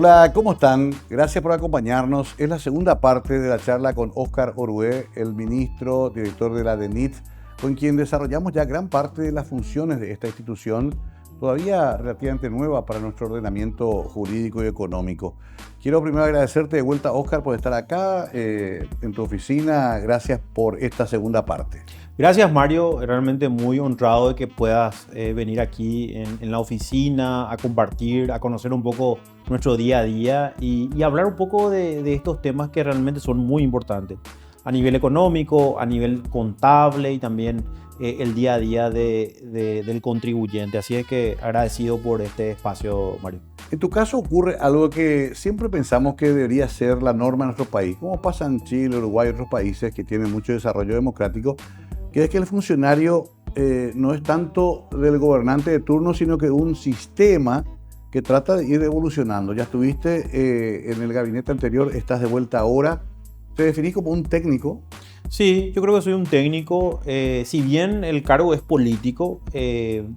Hola, ¿cómo están? Gracias por acompañarnos. Es la segunda parte de la charla con Óscar Orué, el ministro, director de la DENIT, con quien desarrollamos ya gran parte de las funciones de esta institución, todavía relativamente nueva para nuestro ordenamiento jurídico y económico. Quiero primero agradecerte de vuelta, Óscar, por estar acá en tu oficina. Gracias por esta segunda parte. Gracias, Mario. Realmente muy honrado de que puedas venir aquí en la oficina a compartir, a conocer un poco nuestro día a día y hablar un poco de estos temas que realmente son muy importantes a nivel económico, a nivel contable y también el día a día del contribuyente. Así es que agradecido por este espacio, Mario. En tu caso ocurre algo que siempre pensamos que debería ser la norma en nuestro país, como pasa en Chile, Uruguay y otros países que tienen mucho desarrollo democrático, que es que el funcionario no es tanto del gobernante de turno, sino que un sistema que trata de ir evolucionando. Ya estuviste en el gabinete anterior, estás de vuelta ahora. ¿Te definís como un técnico? Sí, yo creo que soy un técnico. Si bien el cargo es político,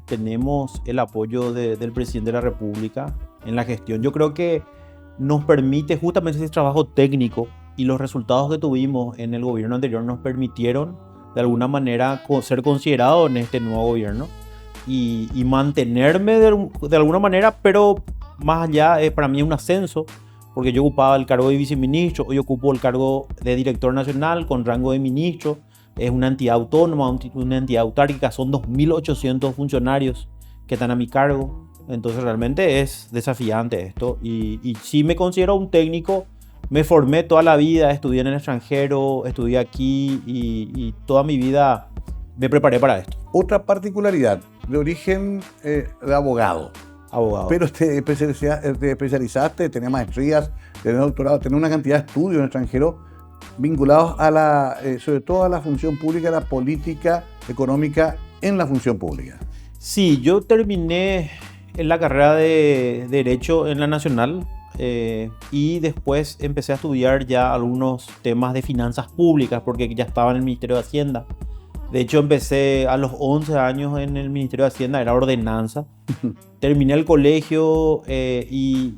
tenemos el apoyo del presidente de la República en la gestión. Yo creo que nos permite justamente ese trabajo técnico y los resultados que tuvimos en el gobierno anterior nos permitieron de alguna manera ser considerado en este nuevo gobierno y mantenerme de alguna manera, pero más allá para mí es un ascenso, porque yo ocupaba el cargo de viceministro, hoy ocupo el cargo de director nacional con rango de ministro. Es una entidad autónoma, una entidad autárquica, son 2.800 funcionarios que están a mi cargo, entonces realmente es desafiante esto y sí me considero un técnico. Me formé toda la vida, estudié en el extranjero, estudié aquí y toda mi vida me preparé para esto. Otra particularidad, de origen de abogado. Abogado. Pero te especializaste, tenés maestrías, tenés doctorado, tenés una cantidad de estudios en el extranjero vinculados a sobre todo a la función pública, a la política económica en la función pública. Sí, yo terminé en la carrera de Derecho en la Nacional. Y después empecé a estudiar ya algunos temas de finanzas públicas porque ya estaba en el Ministerio de Hacienda. De hecho, empecé a los 11 años en el Ministerio de Hacienda, era ordenanza. Terminé el colegio y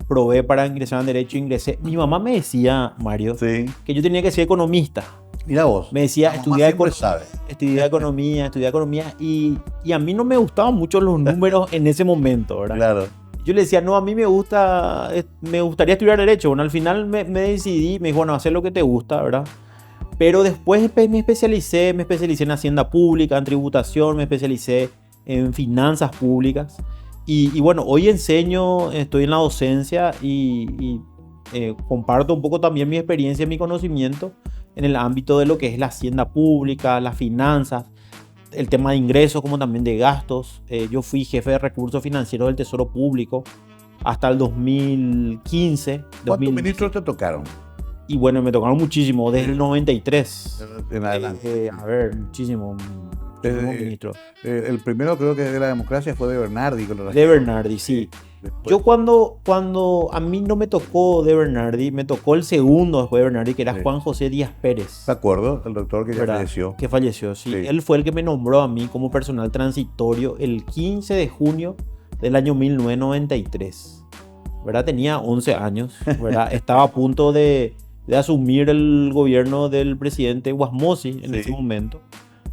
probé para ingresar en Derecho, ingresé. Mi mamá me decía, Mario, sí, que yo tenía que ser economista. Mira vos. Me decía, estudia economía y a mí no me gustaban mucho los números en ese momento, ¿verdad? Claro. Yo le decía, no, a mí me gustaría estudiar Derecho. Bueno, al final me decidí, me dijo, bueno, haz lo que te gusta, ¿verdad? Pero después me especialicé en Hacienda Pública, en tributación, me especialicé en finanzas públicas. Y bueno, hoy enseño, estoy en la docencia y comparto un poco también mi experiencia y mi conocimiento en el ámbito de lo que es la Hacienda Pública, las finanzas, el tema de ingresos como también de gastos. Yo fui jefe de recursos financieros del Tesoro Público hasta el 2015. ¿Cuántos ministros te tocaron? Y bueno, me tocaron muchísimo, desde el 93. En adelante. A ver, muchísimos ministros. El primero creo que de la democracia fue de Bernardi. De Bernardi, sí. Después. Yo cuando a mí no me tocó de Bernardi, me tocó el segundo después de Bernardi, que era Juan José Díaz Pérez. ¿De acuerdo? El doctor que ya falleció. Que falleció, sí. Él fue el que me nombró a mí como personal transitorio el 15 de junio del año 1993. ¿Verdad? Tenía 11 años, ¿verdad? Estaba a punto de asumir el gobierno del presidente Guasmosi en ese momento.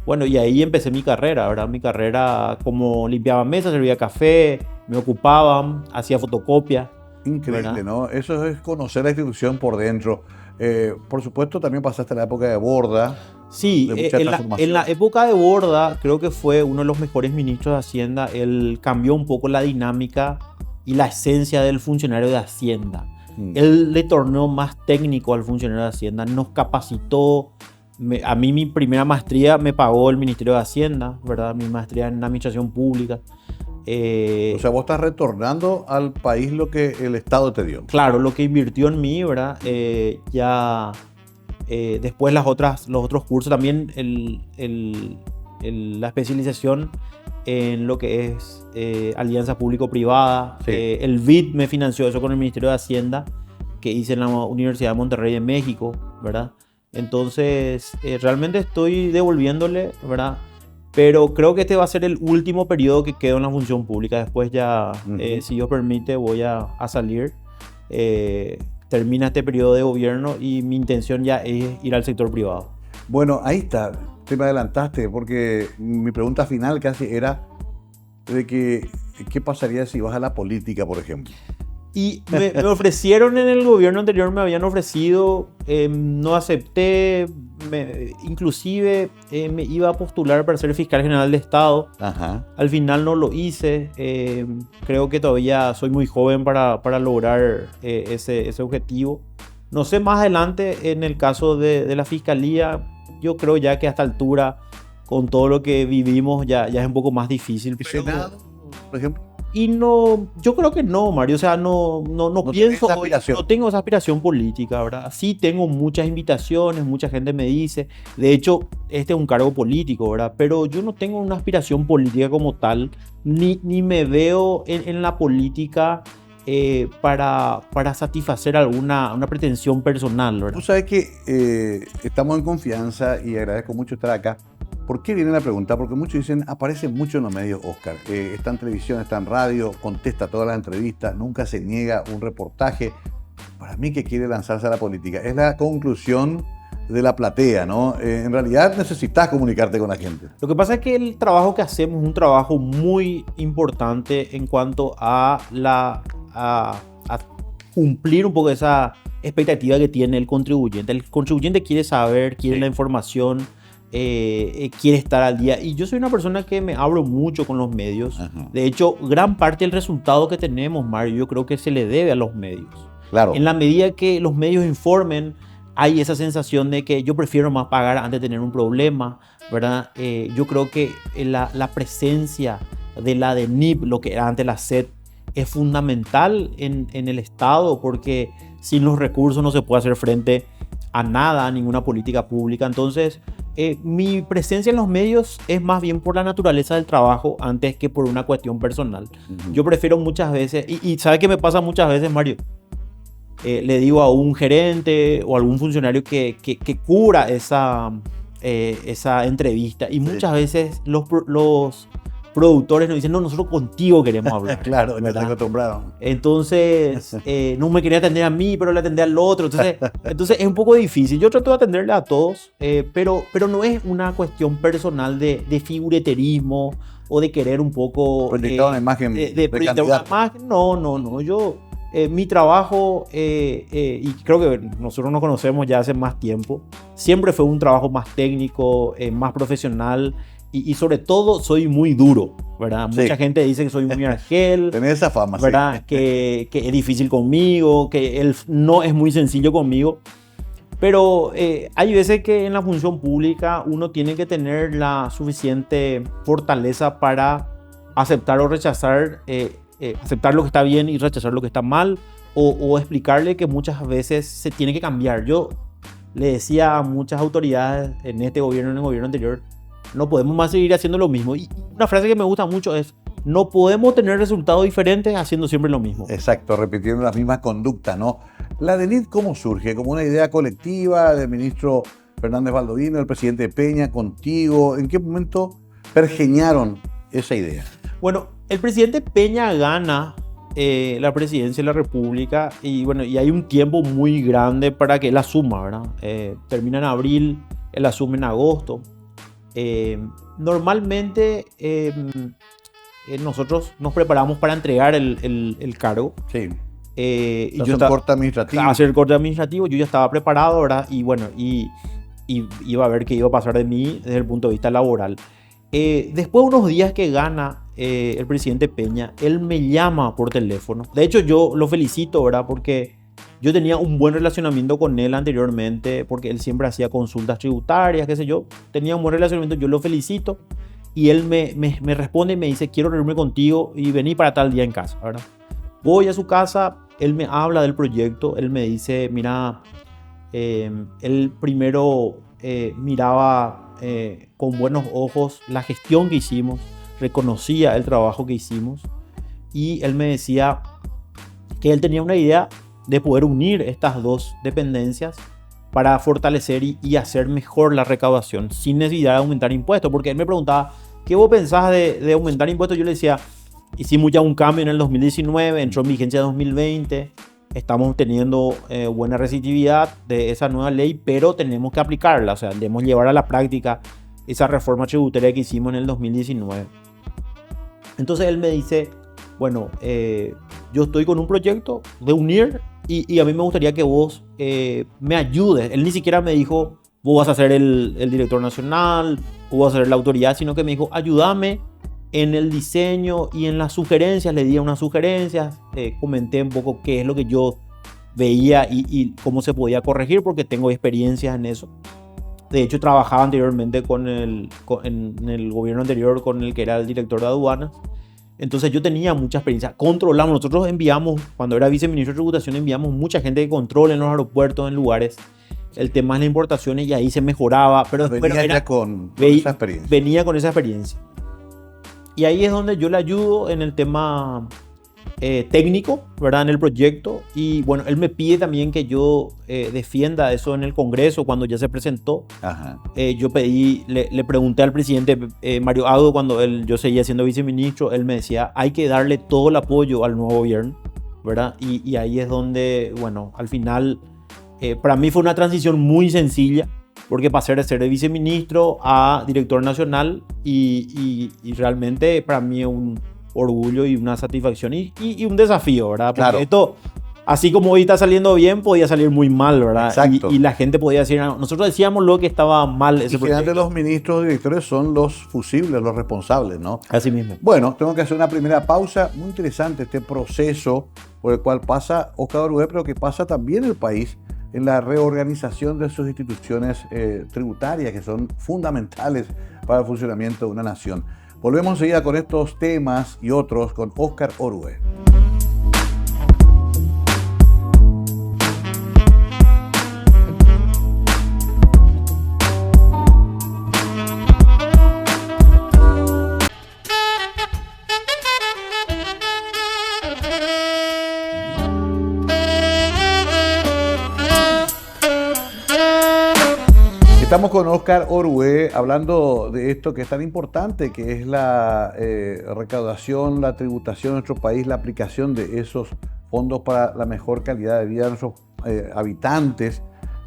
Bueno, y ahí empecé mi carrera, ¿verdad? Mi carrera como limpiaba mesas, servía café, me ocupaban, hacía fotocopia. Increíble, ¿verdad? ¿No? Eso es conocer la institución por dentro. Por supuesto, también pasaste la época de Borda. Sí, en la época de Borda creo que fue uno de los mejores ministros de Hacienda. Él cambió un poco la dinámica y la esencia del funcionario de Hacienda. Él le tornó más técnico al funcionario de Hacienda, nos capacitó. A mí mi primera maestría me pagó el Ministerio de Hacienda, ¿verdad? Mi maestría en Administración Pública. O sea, vos estás retornando al país lo que el Estado te dio. Claro, lo que invirtió en mí, ¿verdad? Después los otros cursos, también la especialización en lo que es alianza público-privada. Sí. El BID me financió eso con el Ministerio de Hacienda, que hice en la Universidad de Monterrey en México, ¿verdad? Entonces, realmente estoy devolviéndole, ¿verdad? Pero creo que este va a ser el último periodo que quedo en la función pública. Después ya, si Dios permite, voy a salir. Termina este periodo de gobierno y mi intención ya es ir al sector privado. Bueno, ahí está. Te me adelantaste porque mi pregunta final casi era de que ¿qué pasaría si vas a la política, por ejemplo? Y me ofrecieron en el gobierno anterior, me habían ofrecido, no acepté, inclusive me iba a postular para ser fiscal general de Estado. Ajá. Al final no lo hice, creo que todavía soy muy joven para lograr ese objetivo. No sé, más adelante en el caso de la fiscalía, yo creo ya que a esta altura, con todo lo que vivimos, ya es un poco más difícil. ¿Senado, por ejemplo? Y no, yo creo que no, Mario, o sea, no pienso, no tengo esa aspiración política, ¿verdad? Sí tengo muchas invitaciones, mucha gente me dice, de hecho, este es un cargo político, ¿verdad? Pero yo no tengo una aspiración política como tal, ni me veo en la política para satisfacer una pretensión personal, ¿verdad? Tú sabes que estamos en confianza y agradezco mucho estar acá. ¿Por qué viene la pregunta? Porque muchos dicen, aparece mucho en los medios Óscar. Está en televisión, está en radio, contesta todas las entrevistas, nunca se niega un reportaje. Para mí que quiere lanzarse a la política. Es la conclusión de la platea, ¿no? En realidad necesitas comunicarte con la gente. Lo que pasa es que el trabajo que hacemos es un trabajo muy importante en cuanto a cumplir un poco esa expectativa que tiene el contribuyente. El contribuyente quiere saber, quiere la información, quiere estar al día. Y yo soy una persona que me abro mucho con los medios. Ajá. De hecho, gran parte del resultado que tenemos, Mario, yo creo que se le debe a los medios. Claro. En la medida que los medios informen, hay esa sensación de que yo prefiero más pagar antes de tener un problema, ¿verdad? Yo creo que la presencia de la DENIP, lo que era antes la SED, es fundamental en el Estado, porque sin los recursos no se puede hacer frente a nada, a ninguna política pública. Entonces, mi presencia en los medios es más bien por la naturaleza del trabajo antes que por una cuestión personal. Yo prefiero muchas veces, y ¿sabe qué me pasa muchas veces, Mario? Le digo a un gerente o a algún funcionario que cubra esa entrevista, y muchas veces los productores nos dicen, no, nosotros contigo queremos hablar. Claro, me están acostumbrados. Entonces, no me quería atender a mí, pero le atendía al otro. Entonces es un poco difícil. Yo trato de atenderle a todos, pero no es una cuestión personal de figureterismo o de querer un poco... Proyectar una imagen de proyectar una imagen. No. Yo, mi trabajo, y creo que nosotros nos conocemos ya hace más tiempo, siempre fue un trabajo más técnico, más profesional. Y sobre todo soy muy duro, ¿verdad? Sí. Mucha gente dice que soy muy argel. Tenés esa fama, ¿verdad? Sí. Que es difícil conmigo, que él no es muy sencillo conmigo. Pero hay veces que en la función pública uno tiene que tener la suficiente fortaleza para aceptar o rechazar, aceptar lo que está bien y rechazar lo que está mal, o explicarle que muchas veces se tiene que cambiar. Yo le decía a muchas autoridades en este gobierno, en el gobierno anterior, no podemos más seguir haciendo lo mismo. Y una frase que me gusta mucho es, no podemos tener resultados diferentes haciendo siempre lo mismo. Exacto, repitiendo las mismas conductas, ¿no? La DENIT, ¿cómo surge? ¿Como una idea colectiva del ministro Fernández Baldovino, del presidente Peña, contigo? ¿En qué momento pergeñaron esa idea? Bueno, el presidente Peña gana la presidencia de la República y hay un tiempo muy grande para que él asuma, ¿verdad? Termina en abril, él asume en agosto. Normalmente nosotros nos preparamos para entregar el cargo. Sí. Y yo hacer el corte administrativo. Hacer el corte administrativo, yo ya estaba preparado, ¿verdad? Y iba a ver qué iba a pasar de mí desde el punto de vista laboral. Después de unos días que gana el presidente Peña, él me llama por teléfono. De hecho, yo lo felicito, ¿verdad? Porque yo tenía un buen relacionamiento con él anteriormente, porque él siempre hacía consultas tributarias, qué sé yo. Tenía un buen relacionamiento, yo lo felicito. Y él me responde y me dice, quiero reunirme contigo y vení para tal día en casa, ¿verdad? Voy a su casa, él me habla del proyecto, él me dice, mira, él primero miraba con buenos ojos la gestión que hicimos, reconocía el trabajo que hicimos, y él me decía que él tenía una idea de poder unir estas dos dependencias para fortalecer y hacer mejor la recaudación sin necesidad de aumentar impuestos, porque él me preguntaba, ¿qué vos pensás de aumentar impuestos? Yo le decía, hicimos ya un cambio en el 2019, entró en vigencia en 2020, estamos teniendo buena receptividad de esa nueva ley, pero tenemos que aplicarla, o sea, debemos llevar a la práctica esa reforma tributaria que hicimos en el 2019. Entonces él me dice, bueno, yo estoy con un proyecto de unir y a mí me gustaría que vos me ayudes. Él ni siquiera me dijo, vos vas a ser el director nacional, vos vas a ser la autoridad, sino que me dijo, ayúdame en el diseño y en las sugerencias. Le di unas sugerencias, comenté un poco qué es lo que yo veía y cómo se podía corregir, porque tengo experiencias en eso. De hecho, trabajaba anteriormente en el gobierno anterior con el que era el director de aduanas. Entonces yo tenía mucha experiencia. Controlamos, nosotros enviamos, cuando era viceministro de tributación, enviamos mucha gente de control en los aeropuertos, en lugares. El tema de las importaciones y ahí se mejoraba. Pero venía con esa experiencia. Venía con esa experiencia. Y ahí es donde yo le ayudo en el tema técnico, ¿verdad? En el proyecto. Y bueno, él me pide también que yo defienda eso en el Congreso cuando ya se presentó. Ajá. Yo le pregunté al presidente Mario Agudo cuando yo seguía siendo viceministro. Él me decía, hay que darle todo el apoyo al nuevo gobierno, ¿verdad? Y ahí es donde, bueno, al final, para mí fue una transición muy sencilla, porque pasé de ser de viceministro a director nacional y realmente para mí es un orgullo y una satisfacción y un desafío, ¿verdad? Porque claro. Esto, así como hoy está saliendo bien, podía salir muy mal, ¿verdad? Exacto. Y la gente podía decir, nosotros decíamos lo que estaba mal ese proyecto. Generalmente los ministros o directores son los fusibles, los responsables, ¿no? Así mismo. Bueno, tengo que hacer una primera pausa. Muy interesante este proceso por el cual pasa Óscar Orué, pero que pasa también el país en la reorganización de sus instituciones tributarias, que son fundamentales para el funcionamiento de una nación. Volvemos enseguida con estos temas y otros con Óscar Orué. Estamos con Óscar Orué hablando de esto que es tan importante, que es la recaudación, la tributación en nuestro país, la aplicación de esos fondos para la mejor calidad de vida de nuestros habitantes.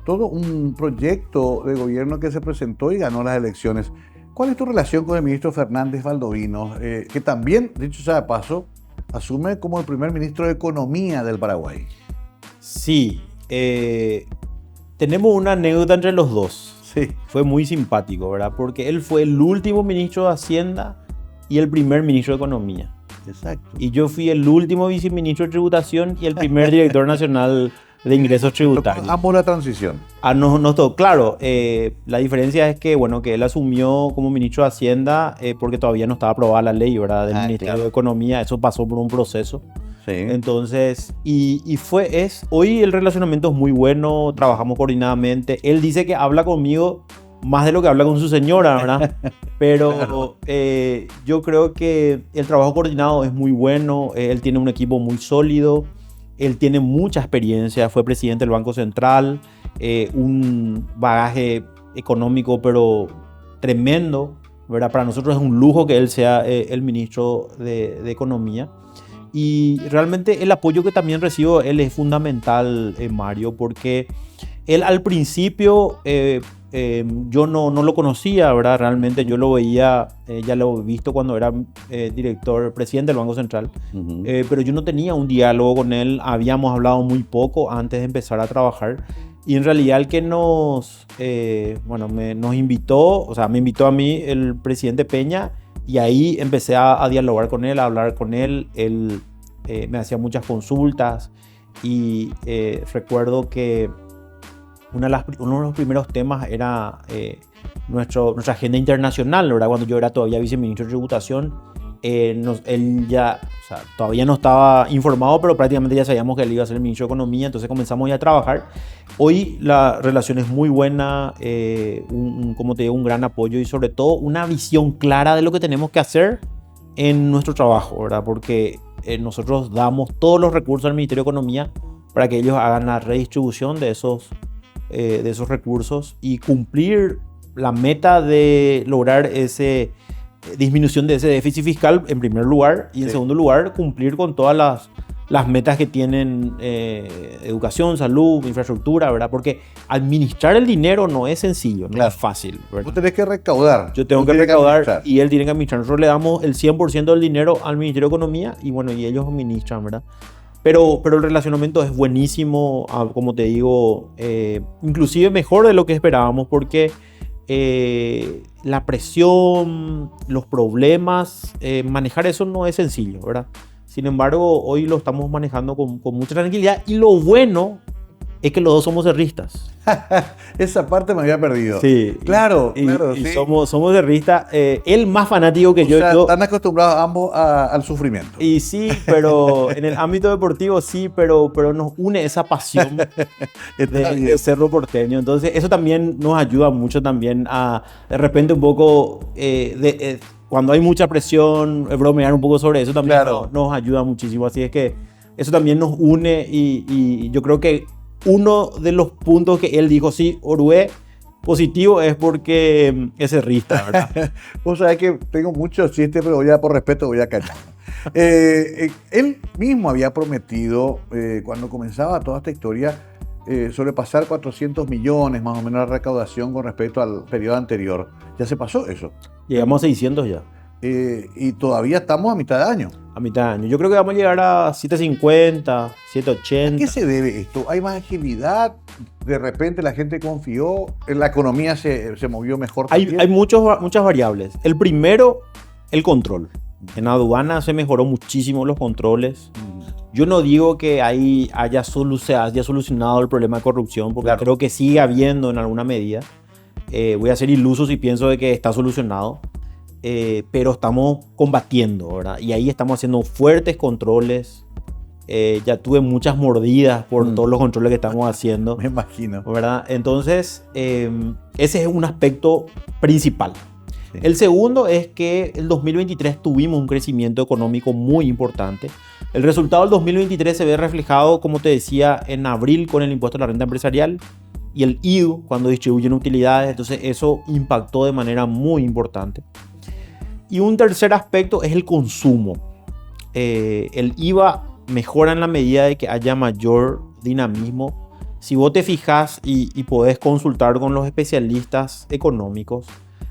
Todo un proyecto de gobierno que se presentó y ganó las elecciones. ¿Cuál es tu relación con el ministro Fernández Valdovinos, que también, dicho sea de paso, asume como el primer ministro de Economía del Paraguay? Sí, tenemos una anécdota entre los dos. Sí. Fue muy simpático, ¿verdad? Porque él fue el último ministro de Hacienda y el primer ministro de Economía. Exacto. Y yo fui el último viceministro de Tributación y el primer director nacional de ingresos tributarios. Ambos la transición. Claro, la diferencia es que, bueno, que él asumió como ministro de Hacienda porque todavía no estaba aprobada la ley, ¿verdad? Del Ministerio de Economía. Eso pasó por un proceso. Sí. Entonces, hoy el relacionamiento es muy bueno, trabajamos coordinadamente. Él dice que habla conmigo más de lo que habla con su señora, ¿verdad? Pero claro. Yo creo que el trabajo coordinado es muy bueno, él tiene un equipo muy sólido, él tiene mucha experiencia, fue presidente del Banco Central, un bagaje económico pero tremendo, ¿verdad? Para nosotros es un lujo que él sea el ministro de Economía. Y realmente el apoyo que también recibo él es fundamental, Mario, porque él al principio yo no lo conocía, ¿verdad? Realmente yo lo veía, ya lo he visto cuando era presidente del Banco Central, pero yo no tenía un diálogo con él, habíamos hablado muy poco antes de empezar a trabajar. Y en realidad el que nos invitó, o sea, me invitó a mí el presidente Peña, y ahí empecé a dialogar con él, a hablar con él. Él me hacía muchas consultas y recuerdo que uno de los primeros temas era nuestra agenda internacional, ¿verdad? Cuando yo era todavía viceministro de Tributación, él ya, o sea, todavía no estaba informado, pero prácticamente ya sabíamos que él iba a ser el ministro de Economía, entonces comenzamos ya a trabajar. Hoy la relación es muy buena, como te digo, un gran apoyo y sobre todo una visión clara de lo que tenemos que hacer en nuestro trabajo, ¿verdad? Porque nosotros damos todos los recursos al Ministerio de Economía para que ellos hagan la redistribución de esos recursos y cumplir la meta de lograr ese disminución de ese déficit fiscal en primer lugar y en segundo lugar cumplir con todas las metas que tienen educación, salud, infraestructura, ¿verdad? Porque administrar el dinero no es sencillo, no es fácil, ¿verdad? Vos tenés que recaudar. Yo tengo que recaudar y él tiene que administrar. Nosotros le damos el 100% del dinero al Ministerio de Economía y bueno, y ellos administran, ¿verdad? Pero el relacionamiento es buenísimo, como te digo, inclusive mejor de lo que esperábamos porque la presión, los problemas, manejar eso no es sencillo, ¿verdad? Sin embargo, hoy lo estamos manejando con mucha tranquilidad y lo bueno es que los dos somos cerristas. Esa parte me había perdido. Sí. Claro, y sí. Somos cerristas. Él más fanático que o sea, yo. Están acostumbrados ambos al sufrimiento. Y sí, pero en el ámbito deportivo sí, pero nos une esa pasión de Cerro Porteño. Entonces, eso también nos ayuda mucho también a, de repente, un poco, cuando hay mucha presión, bromear un poco sobre eso también nos ayuda muchísimo. Así es que eso también nos une y yo creo que uno de los puntos que él dijo, sí, Orué positivo es porque es cerrista, ¿verdad? Vos sabés que tengo muchos chistes, pero por respeto voy a callar. Él mismo había prometido, cuando comenzaba toda esta historia, sobrepasar 400 millones más o menos la recaudación con respecto al periodo anterior. Ya se pasó eso. Llegamos a 600 ya. Y todavía estamos a mitad de año. A mitad de año. Yo creo que vamos a llegar a 750, 780. ¿A qué se debe esto? ¿Hay más agilidad? ¿De repente la gente confió? ¿La economía se movió mejor también? Hay muchas variables. El primero, el control. En aduana se mejoró muchísimo los controles. Yo no digo que ahí haya solucionado el problema de corrupción, porque creo que sigue habiendo en alguna medida. Voy a ser iluso si pienso de que está solucionado. Pero estamos combatiendo, ¿verdad? Y ahí estamos haciendo fuertes controles. Ya tuve muchas mordidas por todos los controles que estamos haciendo. Me imagino. ¿Verdad? Entonces, ese es un aspecto principal. Sí. El segundo es que el 2023 tuvimos un crecimiento económico muy importante. El resultado del 2023 se ve reflejado, como te decía, en abril con el impuesto a la renta empresarial y el IVA cuando distribuyen utilidades. Entonces, eso impactó de manera muy importante. Y un tercer aspecto es el consumo. El IVA mejora en la medida de que haya mayor dinamismo. Si vos te fijas y podés consultar con los especialistas económicos,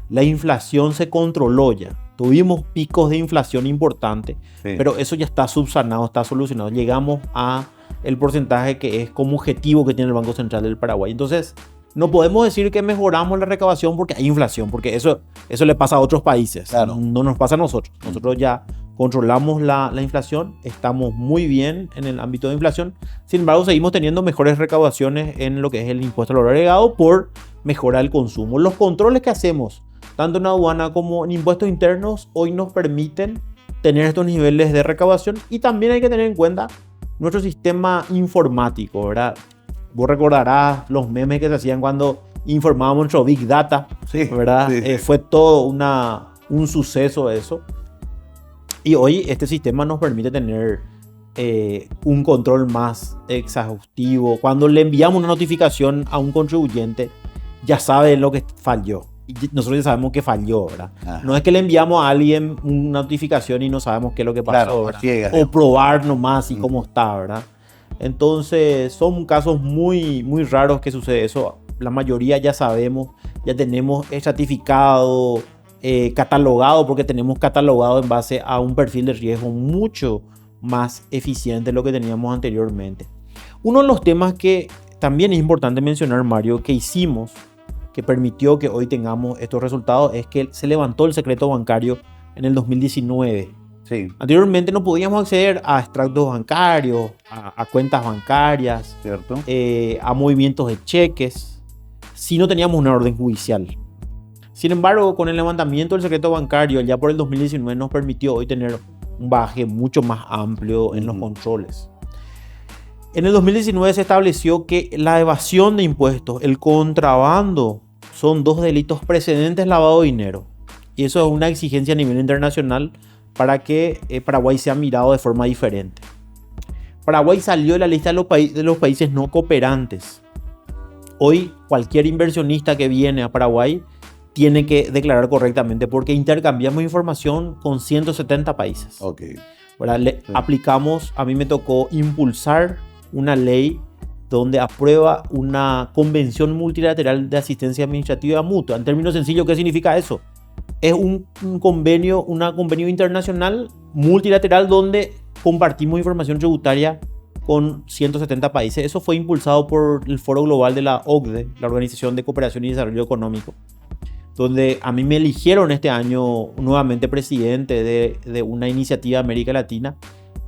la inflación se controló ya. Tuvimos picos de inflación importantes, pero eso ya está subsanado, está solucionado. Llegamos a el porcentaje que es como objetivo que tiene el Banco Central del Paraguay. Entonces, no podemos decir que mejoramos la recaudación porque hay inflación, porque eso le pasa a otros países. Claro. No nos pasa a nosotros. Nosotros ya controlamos la inflación, estamos muy bien en el ámbito de inflación. Sin embargo, seguimos teniendo mejores recaudaciones en lo que es el impuesto al valor agregado por mejorar el consumo. Los controles que hacemos, tanto en aduana como en impuestos internos, hoy nos permiten tener estos niveles de recaudación y también hay que tener en cuenta nuestro sistema informático, ¿verdad? Vos recordarás los memes que se hacían cuando informábamos nuestro Big Data, ¿verdad? Sí. Fue todo un suceso eso. Y hoy este sistema nos permite tener un control más exhaustivo. Cuando le enviamos una notificación a un contribuyente, ya sabe lo que falló. Y nosotros ya sabemos que falló, ¿verdad? Ajá. No es que le enviamos a alguien una notificación y no sabemos qué es lo que pasó, ¿verdad? O probar nomás y cómo está, ¿verdad? Entonces son casos muy, muy raros que sucede eso. La mayoría ya sabemos, ya tenemos estratificado, catalogado, porque tenemos catalogado en base a un perfil de riesgo mucho más eficiente de lo que teníamos anteriormente. Uno de los temas que también es importante mencionar, Mario, que hicimos, que permitió que hoy tengamos estos resultados, es que se levantó el secreto bancario en el 2019. Sí. Anteriormente no podíamos acceder a extractos bancarios, a cuentas bancarias, ¿cierto? A movimientos de cheques, si no teníamos una orden judicial. Sin embargo, con el levantamiento del secreto bancario, ya por el 2019 nos permitió hoy tener un bagaje mucho más amplio en los controles. En el 2019 se estableció que la evasión de impuestos, el contrabando, son dos delitos precedentes lavado de dinero. Y eso es una exigencia a nivel internacional para que Paraguay sea mirado de forma diferente. Paraguay salió de la lista de los países no cooperantes. Hoy cualquier inversionista que viene a Paraguay tiene que declarar correctamente porque intercambiamos información con 170 países. Ok. ¿Verdad? Sí. Aplicamos, a mí me tocó impulsar una ley donde aprueba una convención multilateral de asistencia administrativa mutua. En términos sencillos, ¿qué significa eso? Es un convenio internacional multilateral donde compartimos información tributaria con 170 países. Eso fue impulsado por el Foro Global de la OCDE, la Organización de Cooperación y Desarrollo Económico, donde a mí me eligieron este año nuevamente presidente de una iniciativa de América Latina.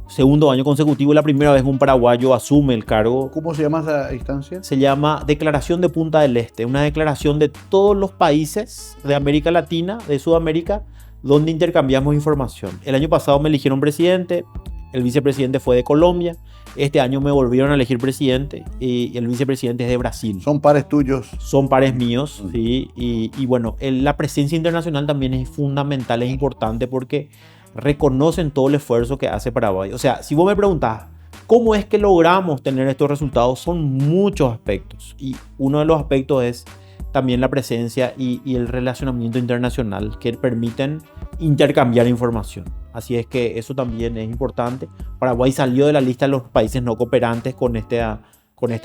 Segundo año consecutivo, la primera vez un paraguayo asume el cargo. ¿Cómo se llama esa instancia? Se llama Declaración de Punta del Este, una declaración de todos los países de América Latina, de Sudamérica, donde intercambiamos información. El año pasado me eligieron presidente, el vicepresidente fue de Colombia, este año me volvieron a elegir presidente y el vicepresidente es de Brasil. ¿Son pares tuyos? Son pares míos, sí, y bueno, la presencia internacional también es fundamental, es importante porque reconocen todo el esfuerzo que hace Paraguay. O sea, si vos me preguntás, ¿cómo es que logramos tener estos resultados? Son muchos aspectos. Y uno de los aspectos es también la presencia y el relacionamiento internacional que permiten intercambiar información. Así es que eso también es importante. Paraguay salió de la lista de los países no cooperantes con esta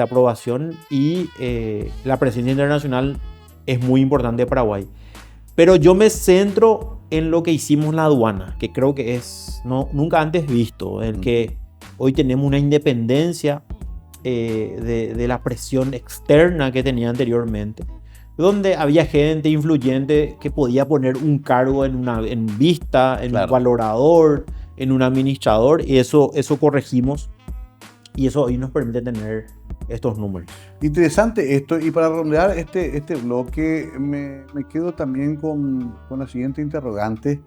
aprobación y la presencia internacional es muy importante de Paraguay. Pero yo me centro en lo que hicimos en la aduana, que creo que es nunca antes visto, en que hoy tenemos una independencia de la presión externa que tenía anteriormente, donde había gente influyente que podía poner un cargo en vista, en un valorador, en un administrador, y eso corregimos, y eso hoy nos permite tener estos números. Interesante esto, y para redondear este bloque me quedo también con la siguiente interrogante,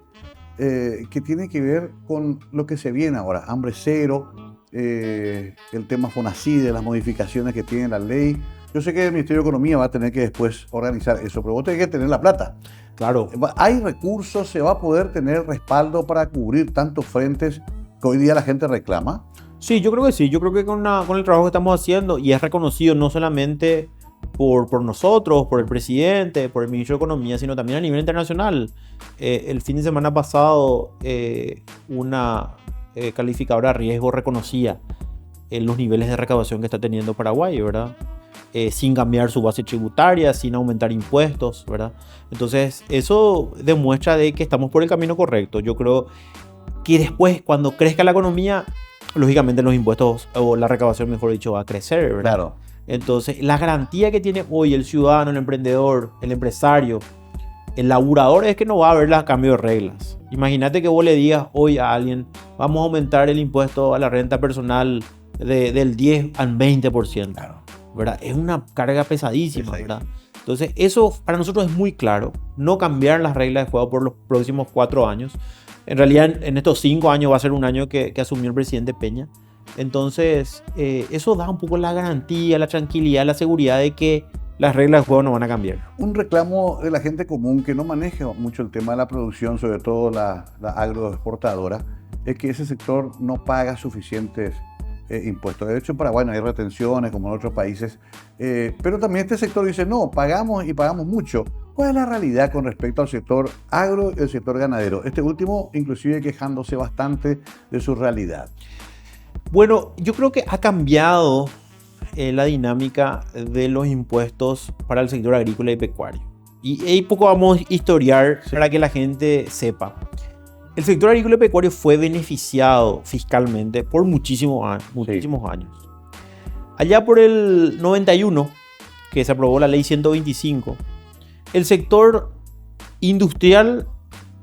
que tiene que ver con lo que se viene ahora, hambre cero, el tema FONACIDE, las modificaciones que tiene la ley. Yo sé que el Ministerio de Economía va a tener que después organizar eso, pero vos tenés que tener la plata. Claro. ¿Hay recursos? ¿Se va a poder tener respaldo para cubrir tantos frentes que hoy día la gente reclama? Sí, yo creo que sí. Yo creo que con el trabajo que estamos haciendo, y es reconocido no solamente por nosotros, por el presidente, por el ministro de Economía, sino también a nivel internacional. El fin de semana pasado, una calificadora de riesgo reconocía los niveles de recaudación que está teniendo Paraguay, ¿verdad? Sin cambiar su base tributaria, sin aumentar impuestos, ¿verdad? Entonces, eso demuestra de que estamos por el camino correcto. Yo creo que después, cuando crezca la economía, lógicamente los impuestos, o la recaudación, mejor dicho, va a crecer, ¿verdad? Claro. Entonces, la garantía que tiene hoy el ciudadano, el emprendedor, el empresario, el laburador, es que no va a haber cambio de reglas. Imagínate que vos le digas hoy a alguien, vamos a aumentar el impuesto a la renta personal del 10 al 20%. Claro. ¿Verdad? Es una carga pesadísima, ¿verdad? Entonces, eso para nosotros es muy claro. No cambiar las reglas de juego por los próximos 4 años. En realidad, en estos 5 años va a ser un año que asumió el presidente Peña. Entonces, eso da un poco la garantía, la tranquilidad, la seguridad de que las reglas de juego no van a cambiar. Un reclamo de la gente común que no maneja mucho el tema de la producción, sobre todo la agroexportadora, es que ese sector no paga suficientes impuestos. De hecho, en Paraguay no hay retenciones como en otros países, pero también este sector dice, no, pagamos y pagamos mucho. ¿Cuál es la realidad con respecto al sector agro y el sector ganadero? Este último, inclusive, quejándose bastante de su realidad. Bueno, yo creo que ha cambiado la dinámica de los impuestos para el sector agrícola y pecuario. Y ahí poco vamos a historiar para que la gente sepa. El sector agrícola y pecuario fue beneficiado fiscalmente por muchísimos años. Allá por el 91, que se aprobó la ley 125, el sector industrial,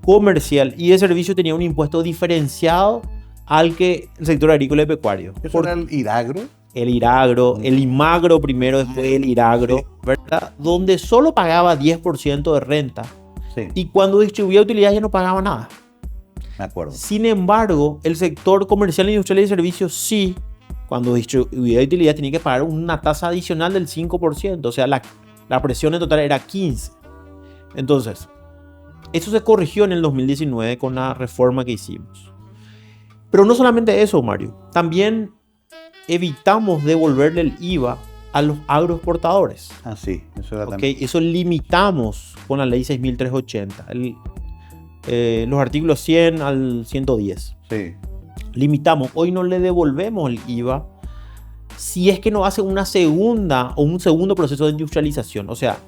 comercial y de servicio tenía un impuesto diferenciado al que el sector agrícola y pecuario. ¿Eso era el IRAGRO? El IRAGRO, el IMAGRO primero, después el IRAGRO, ¿verdad? Donde solo pagaba 10% de renta. Sí. Y cuando distribuía utilidades ya no pagaba nada. Me acuerdo. Sin embargo, el sector comercial, industrial y servicios sí, cuando distribuía utilidades tenía que pagar una tasa adicional del 5%. O sea, la presión en total era 15%. Entonces, eso se corrigió en el 2019 con la reforma que hicimos. Pero no solamente eso, Mario. También evitamos devolverle el IVA a los agroexportadores. Ah, sí, eso era ¿Okay? Eso limitamos con la ley 6.380, los artículos 100 al 110. Sí. Limitamos. Hoy no le devolvemos el IVA si es que no hace una segunda o un segundo proceso de industrialización. O sea,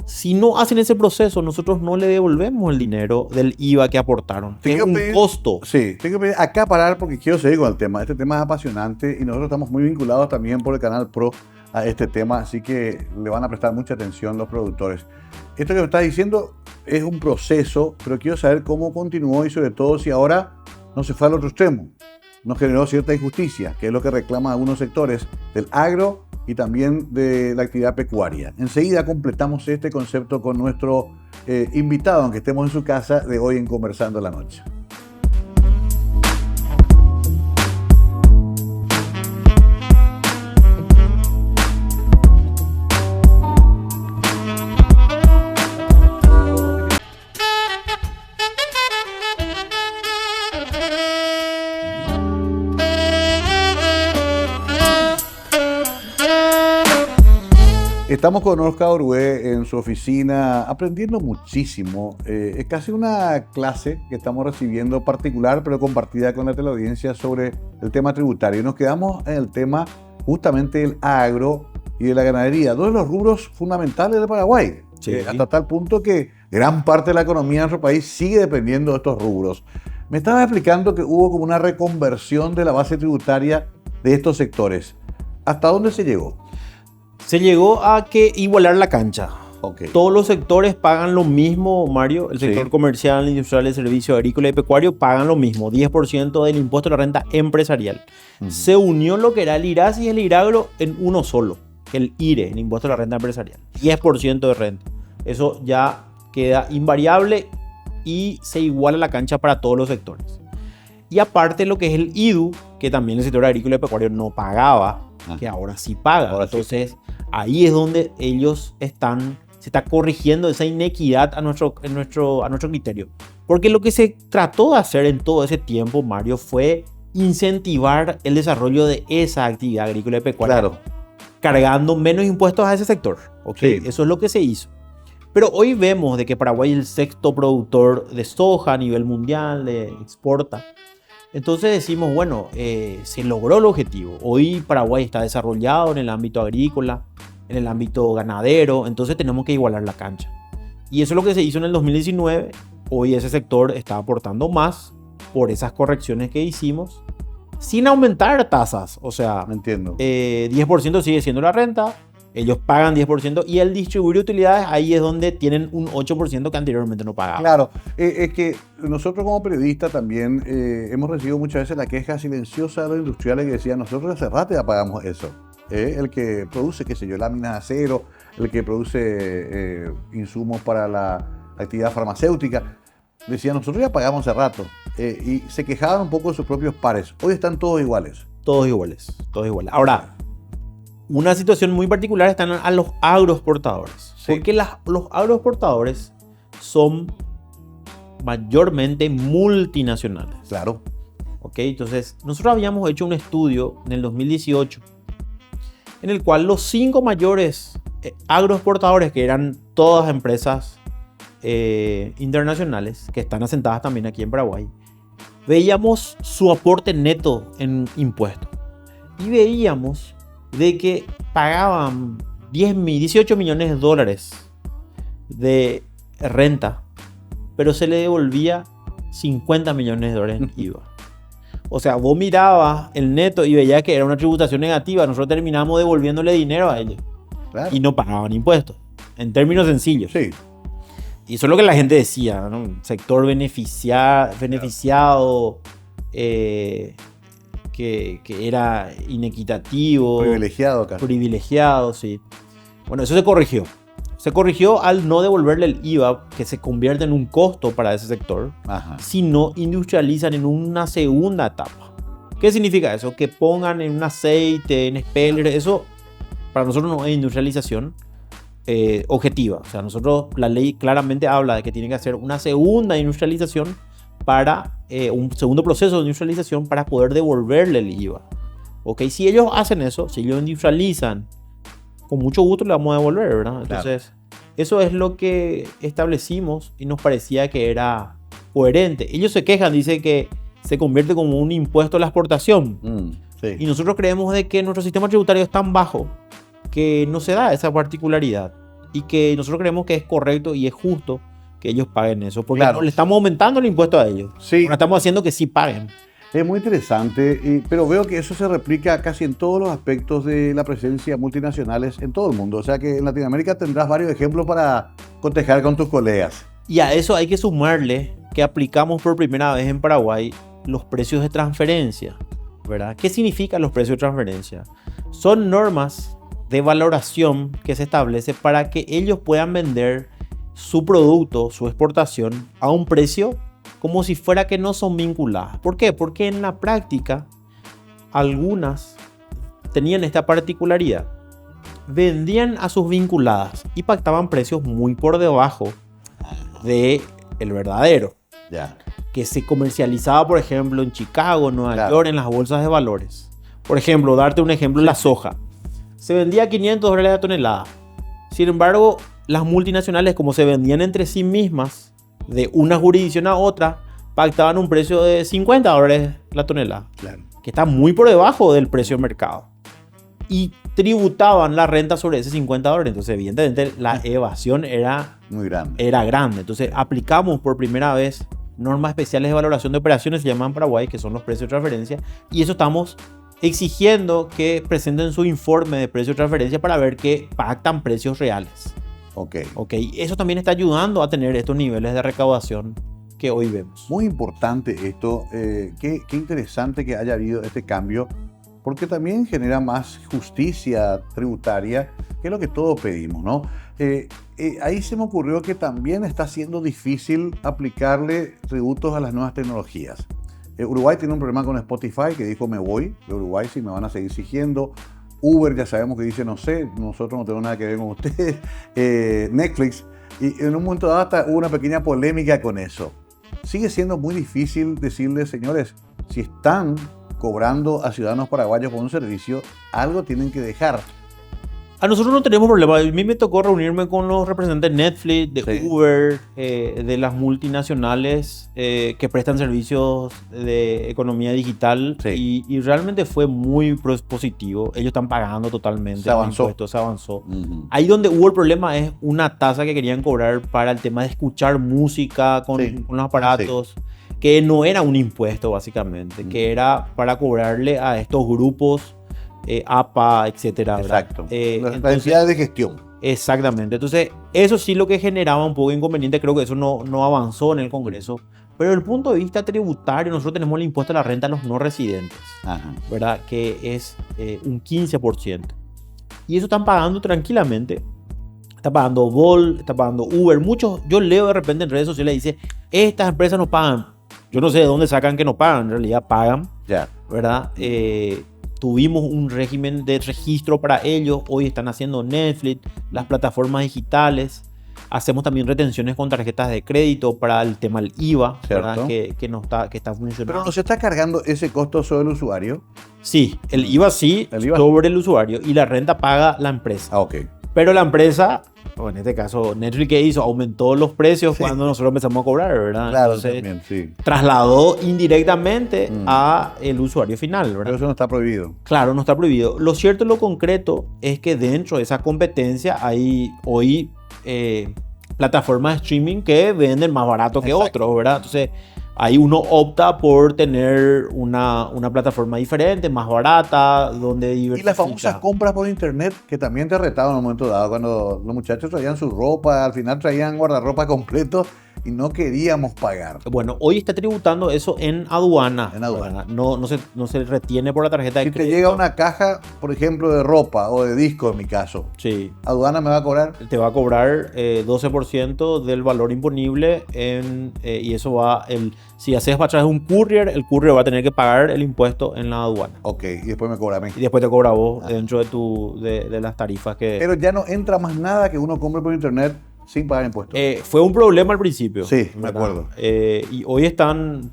si no hacen ese proceso, nosotros no le devolvemos el dinero del IVA que aportaron. Es un costo. Sí, tengo que pedir acá parar porque quiero seguir con el tema. Este tema es apasionante y nosotros estamos muy vinculados también por el Canal Pro a este tema, así que le van a prestar mucha atención los productores. Esto que me estás diciendo es un proceso, pero quiero saber cómo continuó y sobre todo si ahora no se fue al otro extremo. Nos generó cierta injusticia, que es lo que reclaman algunos sectores del agro y también de la actividad pecuaria. Enseguida completamos este concepto con nuestro invitado, aunque estemos en su casa, de hoy en Conversando la Noche. Estamos con Oscar Orué en su oficina aprendiendo muchísimo. Es casi una clase que estamos recibiendo particular pero compartida con la teleaudiencia sobre el tema tributario. Y nos quedamos en el tema justamente del agro y de la ganadería, dos de los rubros fundamentales de Paraguay. Sí. Hasta tal punto que gran parte de la economía de nuestro país sigue dependiendo de estos rubros. Me estaba explicando que hubo como una reconversión de la base tributaria de estos sectores. ¿Hasta dónde se llegó? Se llegó a que igualar la cancha. Okay. Todos los sectores pagan lo mismo, Mario. El sector comercial, industrial, el servicio agrícola y pecuario pagan lo mismo. 10% del impuesto a la renta empresarial. Se unió lo que era el IRAS y el IRAGRO en uno solo, que el IRE, el impuesto a la renta empresarial. 10% de renta. Eso ya queda invariable y se iguala la cancha para todos los sectores. Y aparte lo que es el IDU, que también el sector agrícola y pecuario no pagaba, que ahora sí paga. Ahora Entonces, sí. Ahí es donde ellos se está corrigiendo esa inequidad a nuestro criterio. Porque lo que se trató de hacer en todo ese tiempo, Mario, fue incentivar el desarrollo de esa actividad agrícola y pecuaria. Claro. Cargando menos impuestos a ese sector. ¿Okay? Sí. Eso es lo que se hizo. Pero hoy vemos de que Paraguay es el sexto productor de soja a nivel mundial, exporta. Entonces decimos, bueno, se logró el objetivo. Hoy Paraguay está desarrollado en el ámbito agrícola, en el ámbito ganadero, entonces tenemos que igualar la cancha. Y eso es lo que se hizo en el 2019. Hoy ese sector está aportando más por esas correcciones que hicimos, sin aumentar tasas. O sea, entiendo. 10% sigue siendo la renta, ellos pagan 10% y el distribuir utilidades ahí es donde tienen un 8% que anteriormente no pagaban. Claro, es que nosotros como periodistas también hemos recibido muchas veces la queja silenciosa de los industriales que decían, nosotros hace rato ya pagamos eso. El que produce, qué sé yo, láminas de acero, el que produce insumos para la actividad farmacéutica, decían, nosotros ya pagamos hace rato. Y se quejaban un poco de sus propios pares. Hoy están todos iguales. Todos iguales, todos iguales. Ahora, una situación muy particular están a los agroexportadores. Sí. Porque los agroexportadores son mayormente multinacionales. Claro. ¿Ok? Entonces, nosotros habíamos hecho un estudio en el 2018 en el cual los 5 mayores agroexportadores, que eran todas empresas internacionales que están asentadas también aquí en Paraguay, veíamos su aporte neto en impuestos. Y veíamos de que pagaban 18 millones de dólares de renta, pero se le devolvía 50 millones de dólares en IVA. O sea, vos mirabas el neto y veías que era una tributación negativa. Nosotros terminamos devolviéndole dinero a ellos. Claro. Y no pagaban impuestos. En términos sencillos. Sí. Y eso es lo que la gente decía, ¿no? Un sector beneficiado, que era inequitativo. Privilegiado casi. Privilegiado, sí. Bueno, eso se corrigió. Se corrigió al no devolverle el IVA, que se convierte en un costo para ese sector, sino industrializan en una segunda etapa. ¿Qué significa eso? Que pongan en un aceite, en expeller, eso para nosotros no es industrialización objetiva. O sea, nosotros, la ley claramente habla de que tiene que hacer una segunda industrialización para un segundo proceso de industrialización para poder devolverle el IVA. ¿Ok? Si ellos hacen eso, si ellos industrializan con mucho gusto le vamos a devolver, ¿verdad? Entonces, Claro. eso es lo que establecimos y nos parecía que era coherente. Ellos se quejan, dicen que se convierte como un impuesto a la exportación. Sí. Y nosotros creemos de que nuestro sistema tributario es tan bajo que no se da esa particularidad. Y que nosotros creemos que es correcto y es justo que ellos paguen eso. Porque Claro. no le estamos aumentando el impuesto a ellos. Sí. Ahora estamos haciendo que sí paguen. Es muy interesante, pero veo que eso se replica casi en todos los aspectos de la presencia multinacionales en todo el mundo. O sea que en Latinoamérica tendrás varios ejemplos para cotejar con tus colegas. Y a eso hay que sumarle que aplicamos por primera vez en Paraguay los precios de transferencia, ¿verdad? ¿Qué significan los precios de transferencia? Son normas de valoración que se establece para que ellos puedan vender su producto, su exportación, a un precio como si fuera que no son vinculadas. ¿Por qué? Porque en la práctica algunas tenían esta particularidad. Vendían a sus vinculadas y pactaban precios muy por debajo de el verdadero, Ya. que se comercializaba, por ejemplo, en Chicago, Nueva Claro. York, en las bolsas de valores. Por ejemplo, darte un ejemplo, la soja. Se vendía a $500 la tonelada. Sin embargo, las multinacionales, como se vendían entre sí mismas, de una jurisdicción a otra, pactaban un precio de $50 la tonelada, Claro. que está muy por debajo del precio de mercado. Y tributaban la renta sobre ese $50. Entonces, evidentemente, la evasión era Muy grande. grande. Entonces, aplicamos por primera vez normas especiales de valoración de operaciones, se llaman Paraguay, que son los precios de transferencia, y eso estamos exigiendo que presenten su informe de precio de transferencia para ver que pactan precios reales. Ok. ¿Ok? Eso también está ayudando a tener estos niveles de recaudación que hoy vemos. Muy importante esto. Qué interesante que haya habido este cambio, porque también genera más justicia tributaria, que es lo que todos pedimos, ¿no? Ahí se me ocurrió que también está siendo difícil aplicarle tributos a las nuevas tecnologías. Uruguay tiene un problema con Spotify, que dijo me voy de Uruguay si me van a seguir exigiendo. Uber ya sabemos que dice no sé, nosotros no tenemos nada que ver con ustedes. Netflix, y en un momento dado hasta hubo una pequeña polémica con eso. Sigue siendo muy difícil decirles, señores, si están cobrando a ciudadanos paraguayos por un servicio, algo tienen que dejar. A nosotros no tenemos problema. A mí me tocó reunirme con los representantes de Netflix, de Sí. Uber, de las multinacionales que prestan servicios de economía digital, Sí. y realmente fue muy positivo. Ellos están pagando totalmente. Se avanzó. los impuestos, se avanzó. Ujú. Ahí donde hubo el problema es una tasa que querían cobrar para el tema de escuchar música con, Sí. con los aparatos, que no era un impuesto básicamente, que era para cobrarle a estos grupos, APA, etcétera, ¿verdad? Exacto. La Entonces, necesidad de gestión. exactamente. Entonces, eso sí lo que generaba un poco de inconveniente. Creo que eso no avanzó en el Congreso. Pero desde el punto de vista tributario, nosotros tenemos el impuesto a la renta a los no residentes, Ajá. ¿verdad? Que es un 15%. Y eso están pagando tranquilamente. Está pagando Bolt, está pagando Uber. Muchos, yo leo de repente en redes sociales, dice, estas empresas no pagan. Yo no sé de dónde sacan que no pagan. En realidad pagan, Ya. ¿verdad? Tuvimos un régimen de registro para ellos. Hoy están haciendo Netflix, las plataformas digitales. Hacemos también retenciones con tarjetas de crédito para el tema del IVA, ¿verdad? Cierto. Que está funcionando. Pero no se está cargando ese costo sobre el usuario. Sí, el IVA sí, El IVA. sobre el usuario, y la renta paga la empresa. Ah, ok. Pero la empresa, o en este caso Netflix, ¿qué hizo? Aumentó los precios Sí. cuando nosotros empezamos a cobrar, ¿verdad? Claro, Entonces, también, sí. trasladó indirectamente a el usuario final, Pero ¿verdad? eso no está prohibido. Claro, no está prohibido. Lo cierto, lo concreto, es que dentro de esa competencia hay hoy plataformas de streaming que venden más barato que Exacto. otros, ¿verdad? Entonces, ahí uno opta por tener una plataforma diferente, más barata, donde Y diversifica. las famosas compras por internet, que también te retaban en un momento dado, cuando los muchachos traían su ropa, al final traían guardarropa completo y no queríamos pagar. Bueno, hoy está tributando eso en aduana. En aduana. ¿verdad? No se retiene por la tarjeta de Si te crédito. llega una caja, por ejemplo, de ropa o de disco, en mi caso, Sí. ¿aduana me va a cobrar? Te va a cobrar 12% del valor imponible y eso va, si haces a través de un courier, el courier va a tener que pagar el impuesto en la aduana. Ok, y después me cobra a mí. Y después te cobra a vos Ah. dentro de las tarifas que... Pero ya no entra más nada que uno compre por internet sin pagar impuestos. Fue un problema al principio. Sí, me ¿verdad? acuerdo. Y hoy están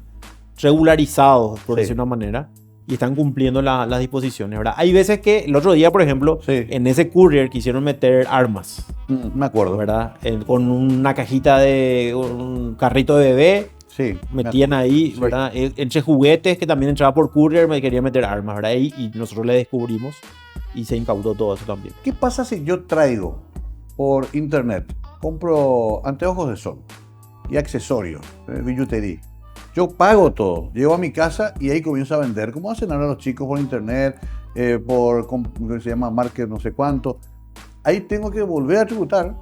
regularizados, por Sí. decir una manera. y están cumpliendo las disposiciones, ¿verdad? Hay veces que el otro día, por ejemplo, Sí. en ese courier quisieron meter armas, Me acuerdo. ¿verdad? Con una cajita de un carrito de bebé, Sí. metían ahí, Sí. ¿verdad? Entre juguetes que también entraba por courier, me querían meter armas, ¿verdad? Y nosotros le descubrimos y se incautó todo eso también. ¿Qué pasa si yo traigo por internet, compro anteojos de sol y accesorios, billutería? Yo pago todo, llego a mi casa y ahí comienzo a vender, como hacen ahora los chicos por internet, ¿cómo se llama? Market no sé cuánto. Ahí tengo que volver a tributar.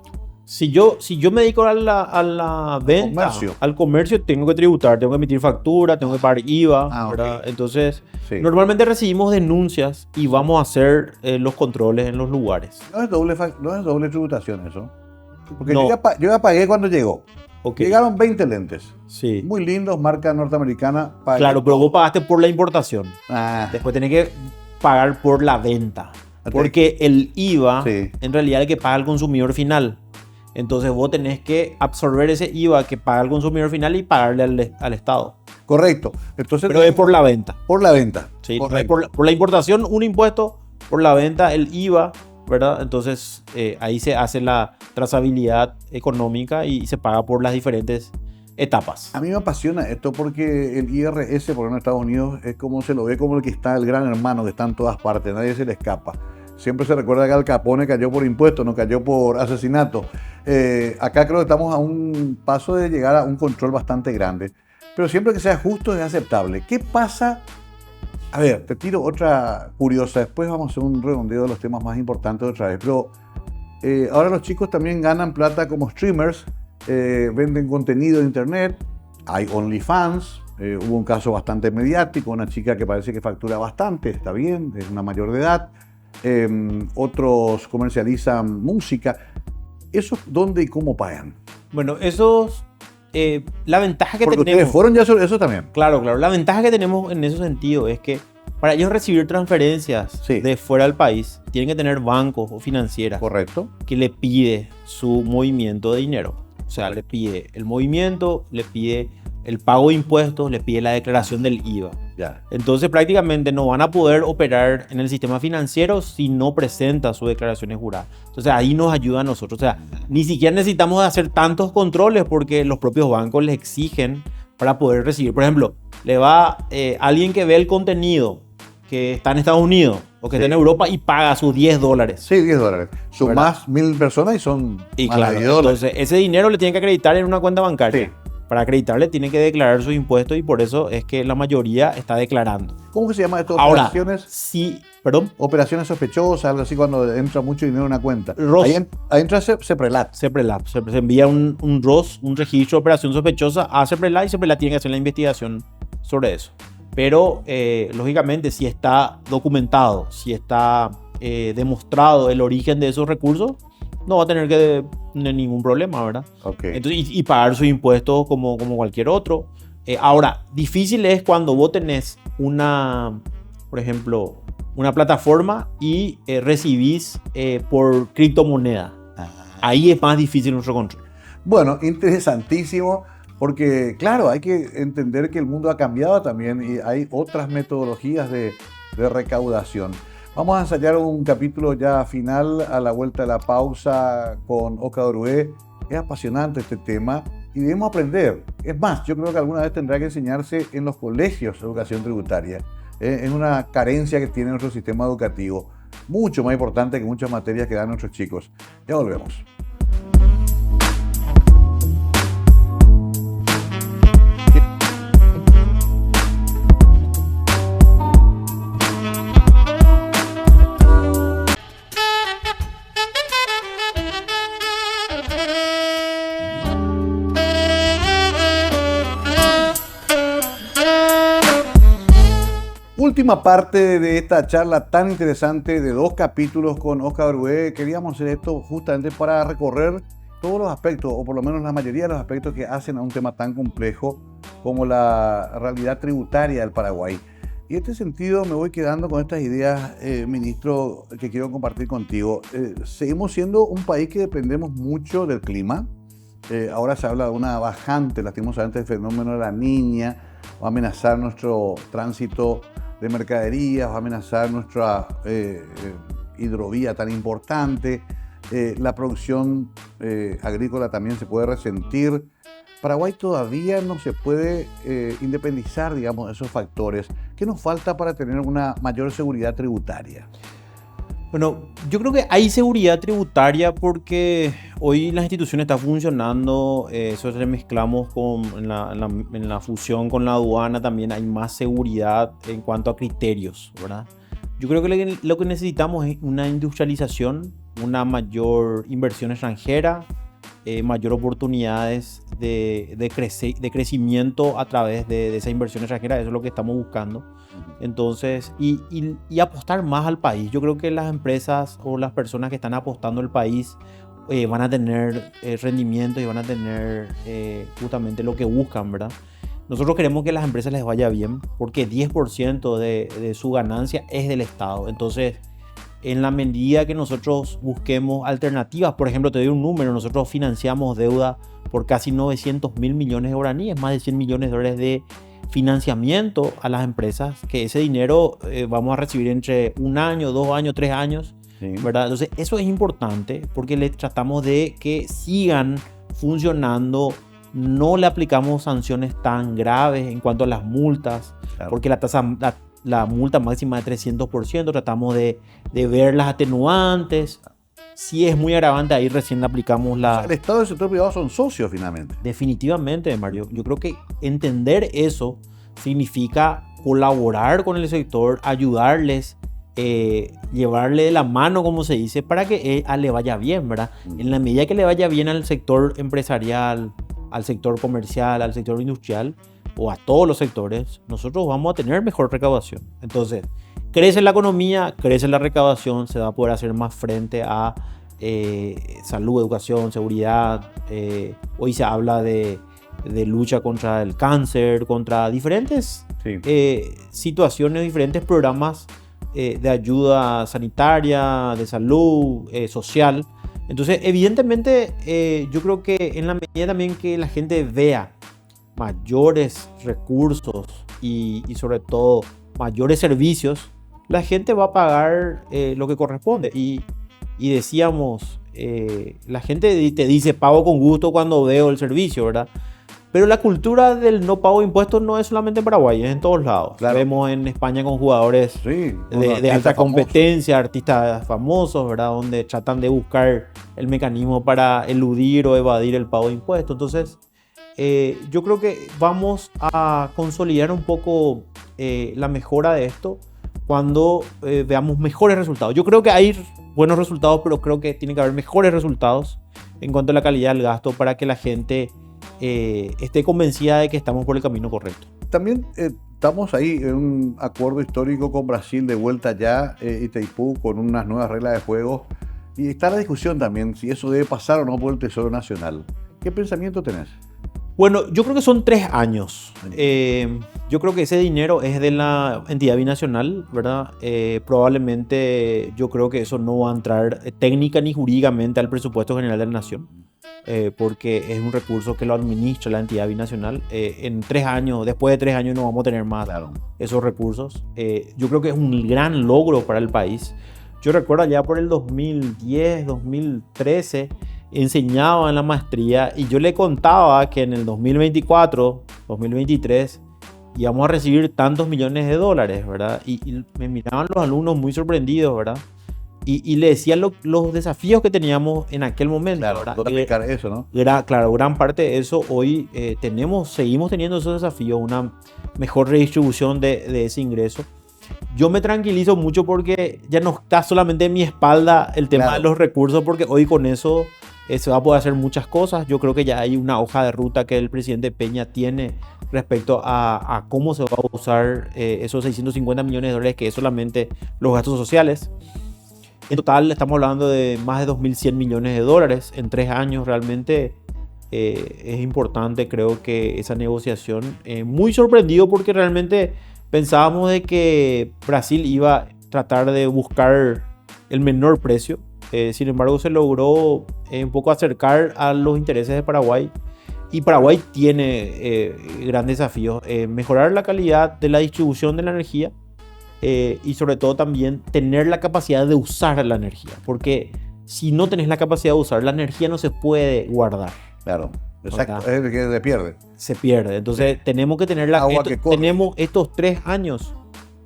Si yo me dedico a la venta, Comercio. al comercio, tengo que tributar, tengo que emitir factura, tengo que pagar IVA, Ah, ¿verdad? ok. Sí. Normalmente recibimos denuncias y vamos a hacer los controles en los lugares. No es doble tributación eso. Porque No. yo ya pagué cuando llegó. Ok. Llegaron 20 lentes. Sí. Muy lindos, marca norteamericana. Pagué. Claro, pero vos pagaste por la importación. Ah, Después tenés que pagar por la venta. Ok. Porque el IVA, Sí. en realidad, es el que paga el consumidor final. Entonces vos tenés que absorber ese IVA que paga el consumidor final y pagarle al Estado. correcto. Entonces, Pero es por la venta. por la venta. Sí, Correcto. por la importación, un impuesto, por la venta, el IVA, ¿verdad? Entonces ahí se hace la trazabilidad económica y se paga por las diferentes etapas. A mí me apasiona esto porque el IRS, por ejemplo, en Estados Unidos, es como se lo ve como el que está, el gran hermano que está en todas partes, nadie se le escapa. Siempre se recuerda que Al Capone cayó por impuestos, no cayó por asesinato. Acá creo que estamos a un paso de llegar a un control bastante grande, pero siempre que sea justo es aceptable. ¿Qué pasa? A ver, te tiro otra curiosa, después vamos a hacer un redondeo de los temas más importantes otra vez, pero ahora los chicos también ganan plata como streamers, venden contenido de internet, hay OnlyFans, hubo un caso bastante mediático, una chica que parece que factura bastante, está bien, es una mayor de edad, otros comercializan música. ¿Eso dónde y cómo pagan? Bueno, esos, la ventaja que Porque tenemos... ustedes fueron ya sobre eso también. Claro, la ventaja que tenemos en ese sentido es que para ellos recibir transferencias Sí. de fuera del país, tienen que tener bancos o financieras Correcto. que le pide su movimiento de dinero. O sea, le pide el movimiento, le pide el pago de impuestos, le pide la declaración del IVA. Ya. Entonces prácticamente no van a poder operar en el sistema financiero si no presenta sus declaraciones juradas. Entonces ahí nos ayuda a nosotros. O sea, ni siquiera necesitamos hacer tantos controles porque los propios bancos les exigen para poder recibir. Por ejemplo, le va alguien que ve el contenido que está en Estados Unidos o que está en Europa y paga sus $10. Sí, $10. Son ¿Verdad? más 1000 personas y son Y más claro, de $10. entonces ese dinero le tienen que acreditar en una cuenta bancaria. Sí. Para acreditarle tienen que declarar sus impuestos y por eso es que la mayoría está declarando. ¿Cómo que se llama esto? Ahora, Operaciones, sí, perdón, operaciones sospechosas, algo así, cuando entra mucho dinero en una cuenta. ROS. Ahí entra CEPRELAT. CEPRELAT, se envía un ROS, un registro de operación sospechosa a CEPRELAT y CEPRELAT tiene que hacer la investigación sobre eso. Pero, lógicamente, si está documentado, si está demostrado el origen de esos recursos, no va a tener que tener ningún problema, ¿verdad? Ok. Entonces, y pagar sus impuestos como cualquier otro. Ahora, difícil es cuando vos tenés por ejemplo, una plataforma y recibís por criptomoneda. Ahí es más difícil nuestro control. Bueno, interesantísimo, porque claro, hay que entender que el mundo ha cambiado también y hay otras metodologías de recaudación. Vamos a ensayar un capítulo ya final a la vuelta de la pausa con Oscar Orué. Es apasionante este tema y debemos aprender. Es más, yo creo que alguna vez tendrá que enseñarse en los colegios educación tributaria. Es una carencia que tiene nuestro sistema educativo, mucho más importante que muchas materias que dan nuestros chicos. Ya volvemos. Última parte de esta charla tan interesante de 2 capítulos con Oscar Orué. Queríamos hacer esto justamente para recorrer todos los aspectos, o por lo menos la mayoría de los aspectos que hacen a un tema tan complejo como la realidad tributaria del Paraguay. Y en este sentido me voy quedando con estas ideas, ministro, que quiero compartir contigo. Seguimos siendo un país que dependemos mucho del clima. Ahora se habla de una bajante, lastimosamente, del fenómeno de la Niña, va a amenazar nuestro tránsito de mercaderías, va a amenazar nuestra hidrovía tan importante. La producción agrícola también se puede resentir. Paraguay todavía no se puede independizar, digamos, de esos factores. ¿Qué nos falta para tener una mayor seguridad tributaria? Bueno, yo creo que hay seguridad tributaria porque hoy las instituciones están funcionando, eso se mezclamos en la fusión con la aduana, también hay más seguridad en cuanto a criterios, ¿verdad? Yo creo que lo que necesitamos es una industrialización, una mayor inversión extranjera, mayor oportunidades de crecimiento a través de esa inversión extranjera, eso es lo que estamos buscando. Entonces, y apostar más al país. Yo creo que las empresas o las personas que están apostando al país van a tener rendimiento y van a tener justamente lo que buscan, ¿verdad? Nosotros queremos que a las empresas les vaya bien porque 10% de su ganancia es del Estado. Entonces, en la medida que nosotros busquemos alternativas, por ejemplo, te doy un número, nosotros financiamos deuda por casi 900.000 millones de guaraníes, más de 100 millones de dólares de financiamiento a las empresas, que ese dinero vamos a recibir entre 1 año, 2 años, 3 años, sí, ¿verdad? Entonces eso es importante porque le tratamos de que sigan funcionando, no le aplicamos sanciones tan graves en cuanto a las multas, claro, porque la multa máxima de 300%, tratamos de ver las atenuantes. Si es muy agravante, ahí recién aplicamos la... O sea, el Estado y el sector privado son socios finalmente. Definitivamente, Mario. Yo creo que entender eso significa colaborar con el sector, ayudarles, llevarle de la mano, como se dice, para que le vaya bien, ¿verdad? En la medida que le vaya bien al sector empresarial, al sector comercial, al sector industrial o a todos los sectores, nosotros vamos a tener mejor recaudación. Entonces, crece la economía, crece la recaudación, se va a poder hacer más frente a salud, educación, seguridad. Hoy se habla de lucha contra el cáncer, contra diferentes situaciones, diferentes programas de ayuda sanitaria, de salud, social. Entonces, evidentemente, yo creo que en la medida también que la gente vea mayores recursos y sobre todo mayores servicios, la gente va a pagar lo que corresponde. Y decíamos, la gente te dice pago con gusto cuando veo el servicio, ¿verdad? Pero la cultura del no pago de impuestos no es solamente en Paraguay, es en todos lados. Claro. Vemos en España con jugadores de alta competencia, artistas famosos, ¿verdad? Donde tratan de buscar el mecanismo para eludir o evadir el pago de impuestos. Entonces, yo creo que vamos a consolidar un poco la mejora de esto cuando veamos mejores resultados. Yo creo que hay buenos resultados, pero creo que tiene que haber mejores resultados en cuanto a la calidad del gasto para que la gente esté convencida de que estamos por el camino correcto. También estamos ahí en un acuerdo histórico con Brasil de vuelta ya, Itaipú, con unas nuevas reglas de juego. Y está la discusión también si eso debe pasar o no por el Tesoro Nacional. ¿Qué pensamiento tenés? Bueno, yo creo que son 3 años. Yo creo que ese dinero es de la entidad binacional, ¿verdad? Probablemente yo creo que eso no va a entrar técnica ni jurídicamente al presupuesto general de la Nación, porque es un recurso que lo administra la entidad binacional. En 3 años, después de 3 años no vamos a tener más esos recursos. Yo creo que es un gran logro para el país. Yo recuerdo allá por el 2010, 2013... enseñaba en la maestría y yo le contaba que en el 2024, 2023 íbamos a recibir tantos millones de dólares, ¿verdad? Y me miraban los alumnos muy sorprendidos, ¿verdad? Y le decía los desafíos que teníamos en aquel momento, claro, ¿verdad? Aplicar eso, ¿no? Claro, gran parte de eso hoy seguimos teniendo esos desafíos, una mejor redistribución de ese ingreso. Yo me tranquilizo mucho porque ya no está solamente en mi espalda el tema de los recursos, porque hoy con eso se va a poder hacer muchas cosas. Yo creo que ya hay una hoja de ruta que el presidente Peña tiene respecto a cómo se va a usar esos 650 millones de dólares, que es solamente los gastos sociales. En total estamos hablando de más de 2.100 millones de dólares en 3 años. Realmente es importante, creo que esa negociación. Muy sorprendido porque realmente pensábamos de que Brasil iba a tratar de buscar el menor precio. Sin embargo, se logró un poco acercar a los intereses de Paraguay. Y Paraguay tiene grandes desafíos. Mejorar la calidad de la distribución de la energía. y sobre todo también tener la capacidad de usar la energía, porque si no tenés la capacidad de usar la energía no se puede guardar. Claro, exacto, ¿Verdad? es el que se pierde. Se pierde. Entonces tenemos que tener Agua que corre. tenemos estos 3 años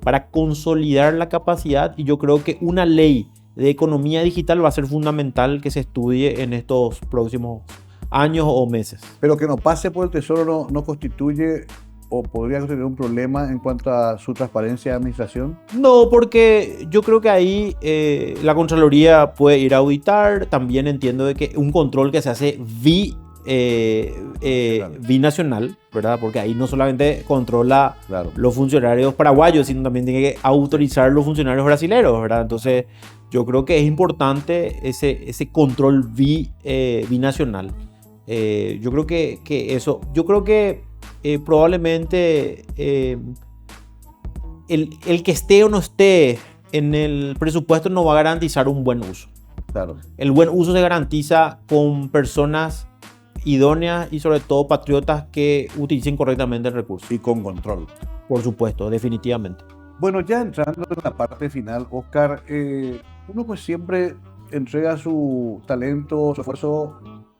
para consolidar la capacidad, y yo creo que una ley de economía digital va a ser fundamental que se estudie en estos próximos años o meses. Pero que no pase por el Tesoro no constituye o podría constituir un problema en cuanto a su transparencia de administración. No, porque yo creo que ahí la Contraloría puede ir a auditar. También entiendo de que un control que se hace binacional, ¿verdad? Porque ahí no solamente controla Claro. los funcionarios paraguayos, sino también tiene que autorizar los funcionarios brasileños, ¿verdad? Entonces, yo creo que es importante ese control binacional. Yo creo que eso, yo creo que probablemente el que esté o no esté en el presupuesto no va a garantizar un buen uso. Claro. El buen uso se garantiza con personas idóneas y sobre todo patriotas que utilicen correctamente el recurso. Y con control. Por supuesto, definitivamente. Bueno, ya entrando en la parte final, Oscar, uno pues siempre entrega su talento, su esfuerzo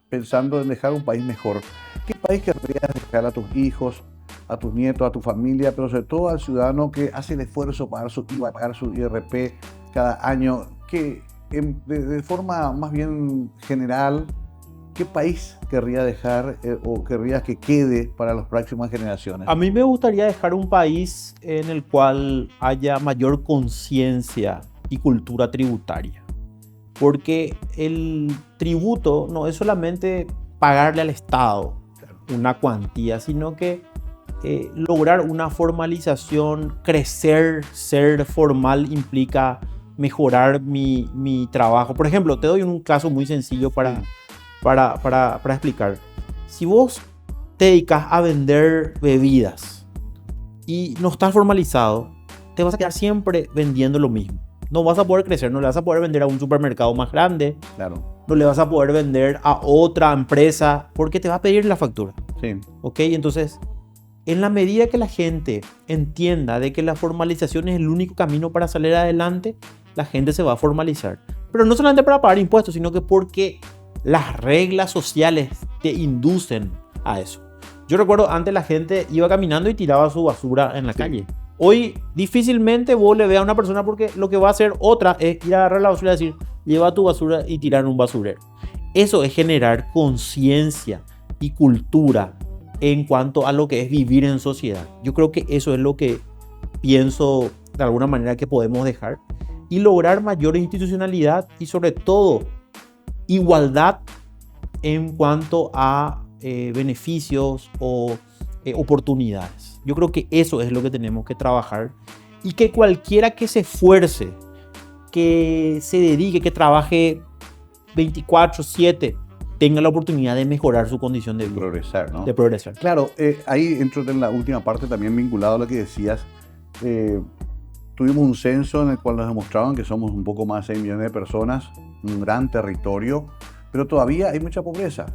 pensando en dejar un país mejor. ¿Qué país querrías dejar a tus hijos, a tus nietos, a tu familia, pero sobre todo al ciudadano que hace el esfuerzo para pagar su IRP cada año? Que de forma más bien general, ¿qué país querría dejar o querrías que quede para las próximas generaciones? A mí me gustaría dejar un país en el cual haya mayor conciencia y cultura tributaria. Porque el tributo no es solamente pagarle al Estado una cuantía, sino que lograr una formalización, crecer, ser formal implica mejorar mi trabajo. Por ejemplo, te doy un caso muy sencillo para explicar. Si vos te dedicas a vender bebidas y no estás formalizado, te vas a quedar siempre vendiendo lo mismo. No vas a poder crecer, no le vas a poder vender a un supermercado más grande. Claro. No le vas a poder vender a otra empresa porque te va a pedir la factura. Sí. ¿Ok? Entonces, en la medida que la gente entienda de que la formalización es el único camino para salir adelante, la gente se va a formalizar. Pero no solamente para pagar impuestos, sino que porque las reglas sociales te inducen a eso. Yo recuerdo antes la gente iba caminando y tiraba su basura en la calle. Hoy difícilmente vos le veas a una persona porque lo que va a hacer otra es ir a agarrar la basura y decir, lleva tu basura y tirar en un basurero. Eso es generar conciencia y cultura en cuanto a lo que es vivir en sociedad. Yo creo que eso es lo que pienso de alguna manera que podemos dejar y lograr mayor institucionalidad y sobre todo igualdad en cuanto a beneficios o oportunidades. Yo creo que eso es lo que tenemos que trabajar y que cualquiera que se esfuerce, que se dedique, que trabaje 24/7, tenga la oportunidad de mejorar su condición de vida. Progresar, ¿no? De progresar. Claro, ahí entro en la última parte también vinculado a lo que decías. Tuvimos un censo en el cual nos demostraban que somos un poco más de 6 millones de personas, un gran territorio, pero todavía hay mucha pobreza.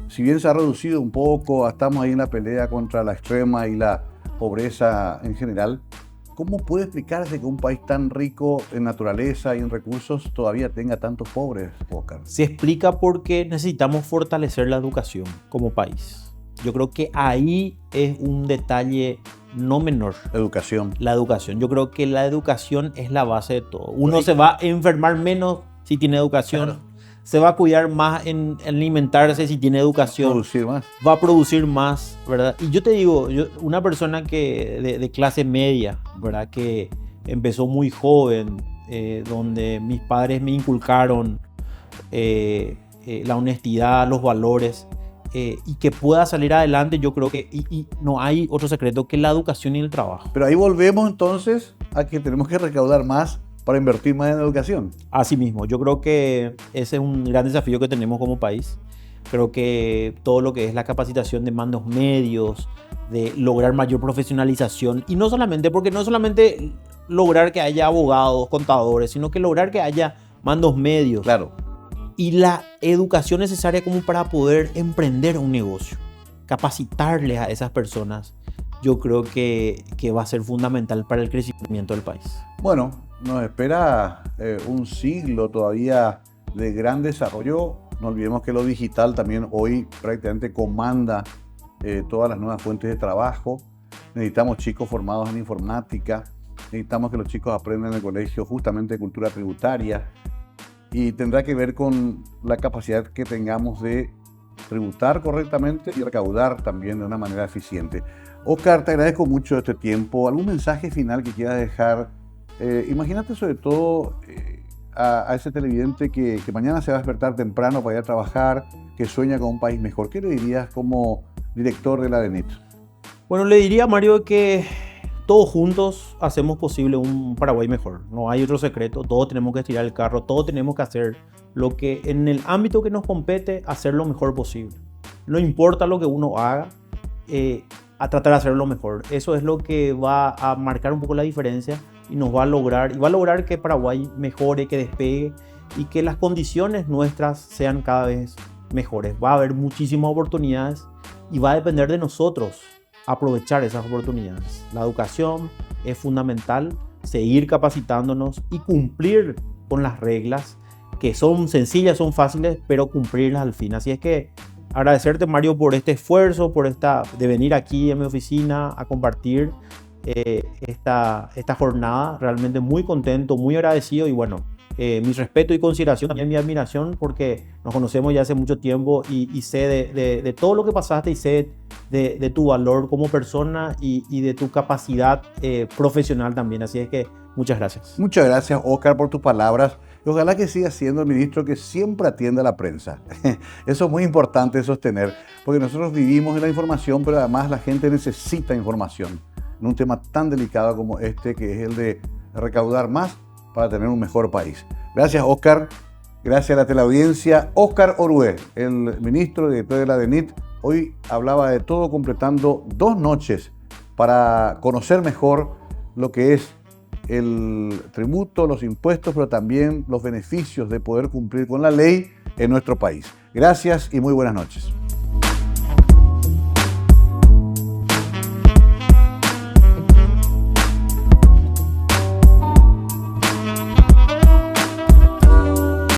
Si bien se ha reducido un poco, estamos ahí en la pelea contra la extrema y la pobreza en general, ¿cómo puede explicarse que un país tan rico en naturaleza y en recursos todavía tenga tantos pobres, Oscar? Se explica porque necesitamos fortalecer la educación como país. Yo creo que ahí es un detalle no menor. Educación. La educación. Yo creo que la educación es la base de todo. Uno se va a enfermar menos si tiene educación. Claro. Se va a cuidar más en alimentarse si tiene educación. Producir más. Va a producir más, ¿verdad? Y yo te digo, una persona que de clase media, ¿verdad? Que empezó muy joven, donde mis padres me inculcaron la honestidad, los valores, y que pueda salir adelante, yo creo que y no hay otro secreto que la educación y el trabajo. Pero ahí volvemos entonces a que tenemos que recaudar más para invertir más en educación. Así mismo, yo creo que ese es un gran desafío que tenemos como país. Creo que todo lo que es la capacitación de mandos medios, de lograr mayor profesionalización, y no solamente, porque no solamente lograr que haya abogados, contadores, sino que lograr que haya mandos medios. Claro. Y la educación necesaria como para poder emprender un negocio, capacitarles a esas personas. yo creo que va a ser fundamental para el crecimiento del país. Bueno, nos espera un siglo todavía de gran desarrollo. No olvidemos que lo digital también hoy prácticamente comanda todas las nuevas fuentes de trabajo. Necesitamos chicos formados en informática, necesitamos que los chicos aprendan en el colegio justamente cultura tributaria, y tendrá que ver con la capacidad que tengamos de tributar correctamente y recaudar también de una manera eficiente. Óscar, te agradezco mucho este tiempo. ¿Algún mensaje final que quieras dejar? Imagínate sobre todo a ese televidente que mañana se va a despertar temprano para ir a trabajar, que sueña con un país mejor. ¿Qué le dirías como director de la DENIT? Bueno, le diría a Mario que todos juntos hacemos posible un Paraguay mejor. No hay otro secreto, todos tenemos que estirar el carro, todos tenemos que hacer lo que en el ámbito que nos compete, hacer lo mejor posible. No importa lo que uno haga, a tratar de hacerlo mejor. Eso es lo que va a marcar un poco la diferencia y nos va a lograr que Paraguay mejore, que despegue y que las condiciones nuestras sean cada vez mejores. Va a haber muchísimas oportunidades y va a depender de nosotros aprovechar esas oportunidades. La educación es fundamental, seguir capacitándonos y cumplir con las reglas que son sencillas, son fáciles, pero cumplirlas al fin. Así es que agradecerte, Mario, por este esfuerzo, de venir aquí a mi oficina a compartir esta jornada. Realmente muy contento, muy agradecido y bueno, mi respeto y consideración, también mi admiración, porque nos conocemos ya hace mucho tiempo y sé de todo lo que pasaste y sé de tu valor como persona y de tu capacidad profesional también. Así es que muchas gracias. Muchas gracias, Óscar, por tus palabras. Y ojalá que siga siendo el ministro que siempre atiende a la prensa. Eso es muy importante de sostener, porque nosotros vivimos en la información, pero además la gente necesita información en un tema tan delicado como este, que es el de recaudar más para tener un mejor país. Gracias, Óscar. Gracias a la teleaudiencia. Óscar Orué, el ministro director de la DENIT, hoy hablaba de todo, completando 2 noches para conocer mejor lo que es el tributo, los impuestos, pero también los beneficios de poder cumplir con la ley en nuestro país. Gracias y muy buenas noches.